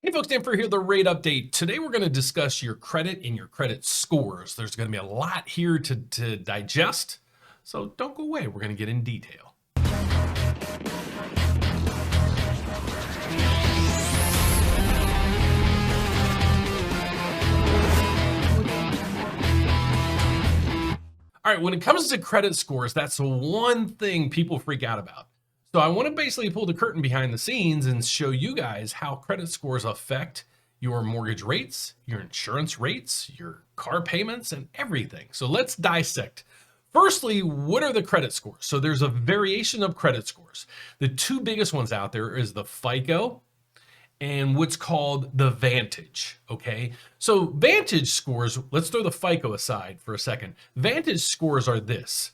Hey folks, Dan Frio here, the rate update. Today we're going to discuss your credit and your credit scores. There's going to be a lot here to digest, so don't go away. We're going to get in detail. All right, when it comes to credit scores, that's the one thing people freak out about. So I want to basically pull the curtain behind the scenes and show you guys how credit scores affect your mortgage rates, your insurance rates, your car payments, and everything. So let's dissect. Firstly, what are the credit scores? So there's a variation of credit scores. The two biggest ones out there is the FICO and what's called the Vantage, okay? So Vantage scores, let's throw the FICO aside for a second. Vantage scores are this.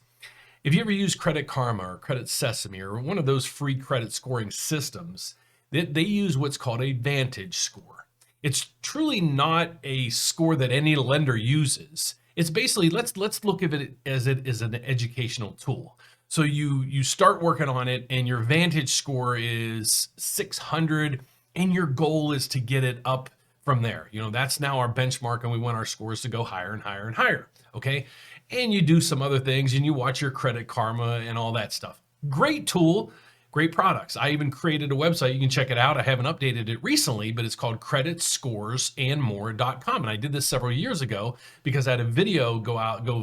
If you ever use Credit Karma or Credit Sesame or one of those free credit scoring systems, they use what's called a Vantage score. It's truly not a score that any lender uses. It's basically, let's look at it as an educational tool. So you start working on it and your Vantage score is 600 and your goal is to get it up from there. You know, that's now our benchmark and we want our scores to go higher and higher and higher, okay? And you do some other things and you watch your Credit Karma and all that stuff. Great tool, great products. I even created a website. You can check it out. I haven't updated it recently, but it's called creditscoresandmore.com. And I did this several years ago because I had a video go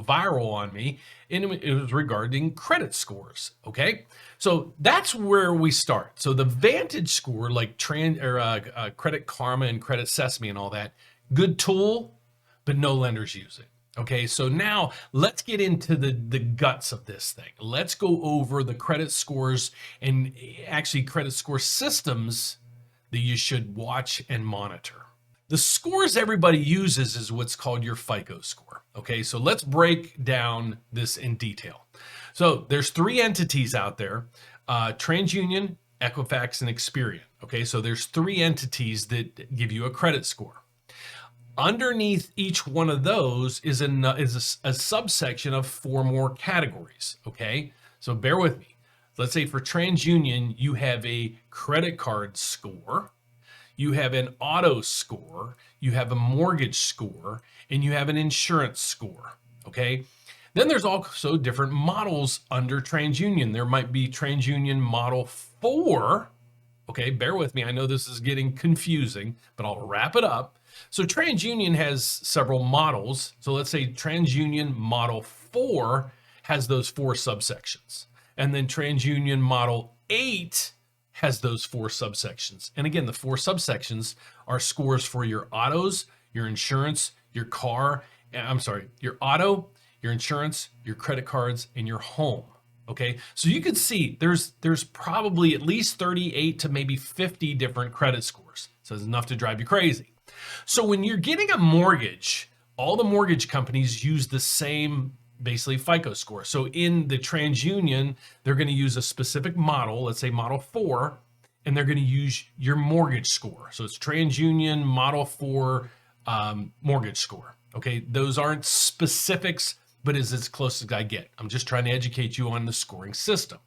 viral on me, and it was regarding credit scores, okay? So that's where we start. So the Vantage score, like Credit Karma and Credit Sesame and all that, good tool, but no lenders use it. Okay, so now let's get into the guts of this thing. Let's go over the credit scores and actually credit score systems that you should watch and monitor. The scores everybody uses is what's called your FICO score. Okay, so let's break down this in detail. So there's three entities out there, TransUnion, Equifax, and Experian. Okay, so there's three entities that give you a credit score. Underneath each one of those is a subsection of four more categories, okay? So bear with me. Let's say for TransUnion, you have a credit card score, you have an auto score, you have a mortgage score, and you have an insurance score, okay? Then there's also different models under TransUnion. There might be TransUnion Model 4, okay? Bear with me. I know this is getting confusing, but I'll wrap it up. So TransUnion has several models. So let's say TransUnion Model 4 has those four subsections. And then TransUnion Model 8 has those four subsections. And again, the four subsections are scores for your autos, your insurance, your your auto, your insurance, your credit cards, and your home. Okay, so you can see there's probably at least 38 to maybe 50 different credit scores. So it's enough to drive you crazy. So when you're getting a mortgage, all the mortgage companies use the same basically FICO score. So in the TransUnion, they're going to use a specific model, let's say Model 4, and they're going to use your mortgage score. So it's TransUnion Model 4 mortgage score. Okay, those aren't specifics, but is as close as I get. I'm just trying to educate you on the scoring system.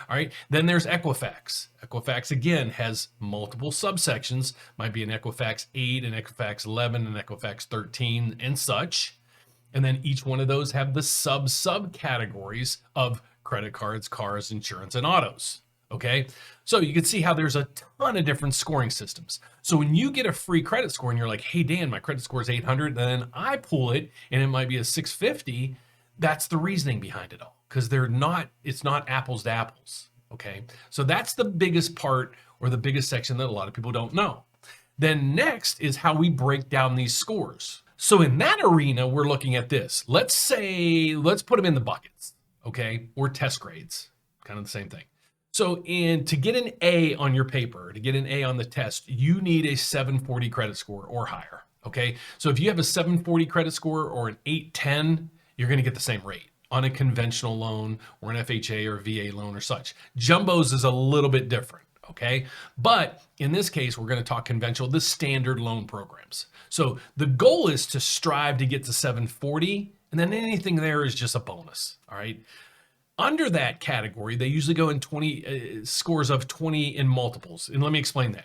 All right, then there's Equifax. Equifax, again, has multiple subsections. Might be an Equifax 8, an Equifax 11, an Equifax 13, and such. And then each one of those have the subcategories of credit cards, cars, insurance, and autos. Okay, so you can see how there's a ton of different scoring systems. So when you get a free credit score and you're like, hey, Dan, my credit score is 800, then I pull it and it might be a 650, that's the reasoning behind it all, because it's not apples to apples, okay? So that's the biggest part or the biggest section that a lot of people don't know. Then next is how we break down these scores. So in that arena, we're looking at this. Let's put them in the buckets, okay? Or test grades, kind of the same thing. So to get an A on your paper, to get an A on the test, you need a 740 credit score or higher, okay? So if you have a 740 credit score or an 810, you're going to get the same rate on a conventional loan or an FHA or VA loan or such. Jumbos is a little bit different, okay? But in this case, we're going to talk conventional, the standard loan programs. So the goal is to strive to get to 740, and then anything there is just a bonus, all right? Under that category, they usually go in 20 scores of 20 in multiples. And let me explain that.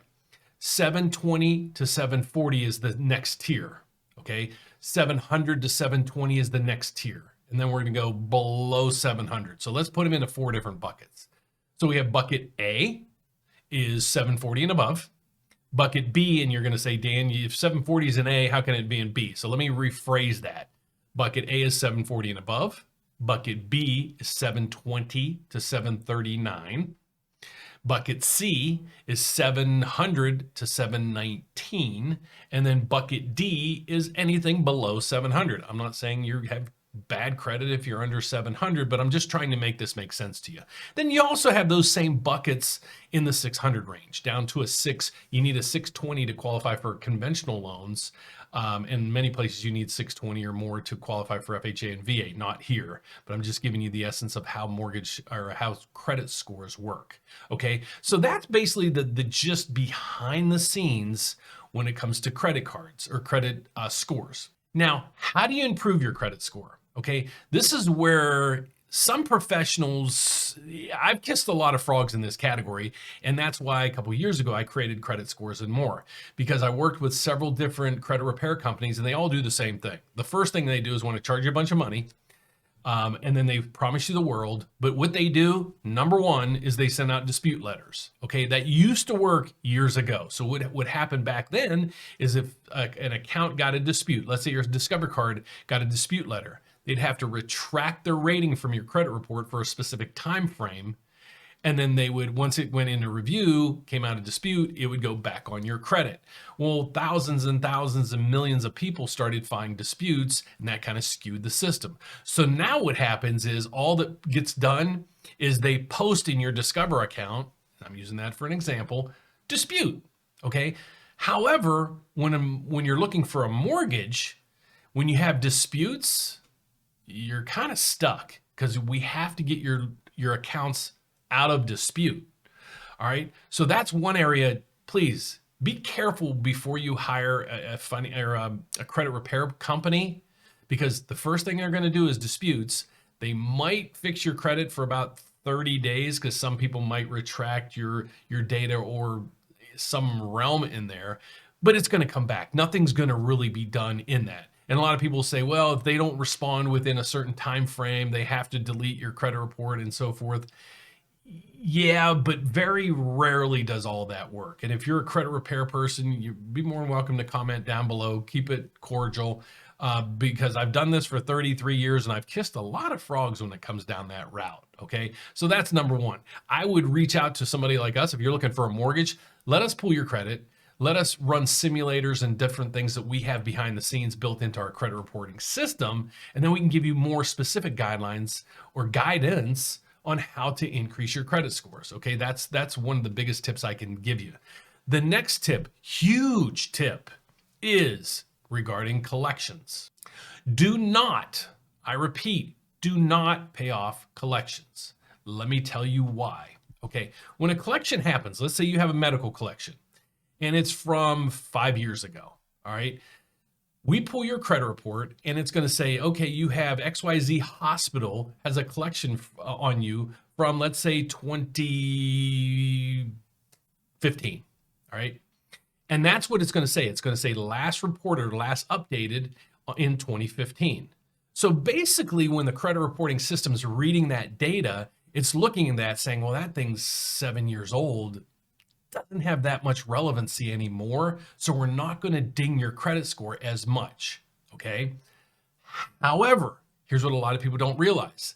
720 to 740 is the next tier. Okay. 700 to 720 is the next tier. And then we're going to go below 700. So let's put them into 4 different buckets. So we have bucket A is 740 and above. Bucket B, and you're going to say, Dan, if 740 is in A, how can it be in B? So let me rephrase that. Bucket A is 740 and above. Bucket B is 720 to 739. Bucket C is 700 to 719. And then bucket D is anything below 700. I'm not saying you have bad credit if you're under 700, but I'm just trying to make this make sense to you. Then you also have those same buckets in the 600 range, down to a 6. You need a 620 to qualify for conventional loans. In many places, you need 620 or more to qualify for FHA and VA, not here. But I'm just giving you the essence of how mortgage or how credit scores work. Okay, so that's basically the gist behind the scenes when it comes to credit cards or credit scores. Now, how do you improve your credit score? Okay, this is where some professionals, I've kissed a lot of frogs in this category, and that's why a couple years ago I created Credit Scores and More, because I worked with several different credit repair companies, and they all do the same thing. The first thing they do is want to charge you a bunch of money, and then they promise you the world. But what they do, number one, is they send out dispute letters. Okay, that used to work years ago. So what happened back then is if an account got a dispute, let's say your Discover card got a dispute letter, they'd have to retract their rating from your credit report for a specific time frame. And then they would, once it went into review, came out of dispute, it would go back on your credit. Well, thousands and thousands and millions of people started filing disputes, and that kind of skewed the system. So now what happens is all that gets done is they post in your Discover account, I'm using that for an example, dispute, okay? However, when you're looking for a mortgage, when you have disputes, you're kind of stuck because we have to get your accounts out of dispute. All right. So that's one area. Please be careful before you hire a credit repair company, because the first thing they're going to do is disputes. They might fix your credit for about 30 days because some people might retract your data or some realm in there, but it's going to come back. Nothing's going to really be done in that. And a lot of people say, well, if they don't respond within a certain time frame, they have to delete your credit report and so forth. Yeah, but very rarely does all that work. And if you're a credit repair person, you'd be more than welcome to comment down below. Keep it cordial, because I've done this for 33 years and I've kissed a lot of frogs when it comes down that route. Okay, so that's number one. I would reach out to somebody like us. If you're looking for a mortgage, let us pull your credit. Let us run simulators and different things that we have behind the scenes built into our credit reporting system. And then we can give you more specific guidelines or guidance on how to increase your credit scores. Okay, that's one of the biggest tips I can give you. The next tip, huge tip, is regarding collections. Do not, I repeat, do not pay off collections. Let me tell you why. Okay, when a collection happens, let's say you have a medical collection, and it's from 5 years ago, all right? We pull your credit report and it's going to say, okay, you have XYZ hospital has a collection on you from, let's say, 2015, all right? And that's what it's going to say. It's going to say last reported, last updated in 2015. So basically, when the credit reporting system is reading that data, it's looking at that saying, well, that thing's 7 years old. Doesn't have that much relevancy anymore, so we're not going to ding your credit score as much, okay? However, here's what a lot of people don't realize.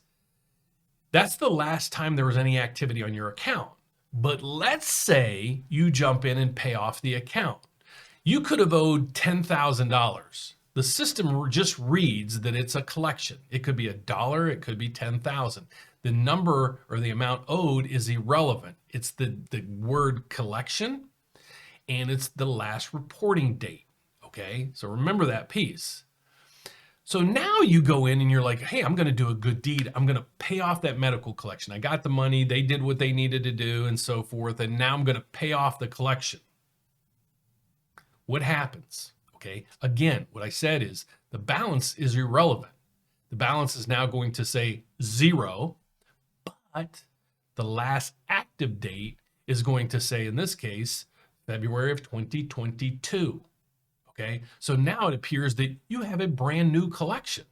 That's the last time there was any activity on your account. But let's say you jump in and pay off the account. You could have owed $10,000. The system just reads that it's a collection. It could be $1, it could be 10,000. The number or the amount owed is irrelevant. It's the word collection, and it's the last reporting date, okay? So remember that piece. So now you go in and you're like, hey, I'm going to do a good deed. I'm going to pay off that medical collection. I got the money. They did what they needed to do and so forth, and now I'm going to pay off the collection. What happens? Okay, again, what I said is the balance is irrelevant. The balance is now going to say 0, but the last active date is going to say, in this case, February of 2022. Okay. So now it appears that you have a brand new collection,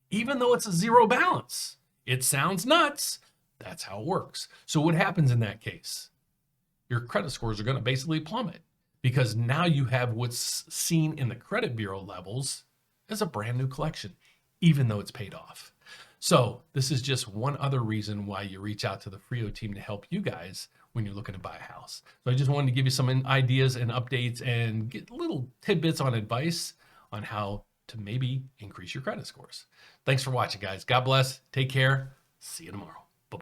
even though it's a zero balance. It sounds nuts. That's how it works. So what happens in that case? Your credit scores are going to basically plummet because now you have what's seen in the credit bureau levels as a brand new collection, even though it's paid off. So this is just one other reason why you reach out to the Frio team to help you guys when you're looking to buy a house. So I just wanted to give you some ideas and updates and get little tidbits on advice on how to maybe increase your credit scores. Thanks for watching, guys. God bless. Take care. See you tomorrow.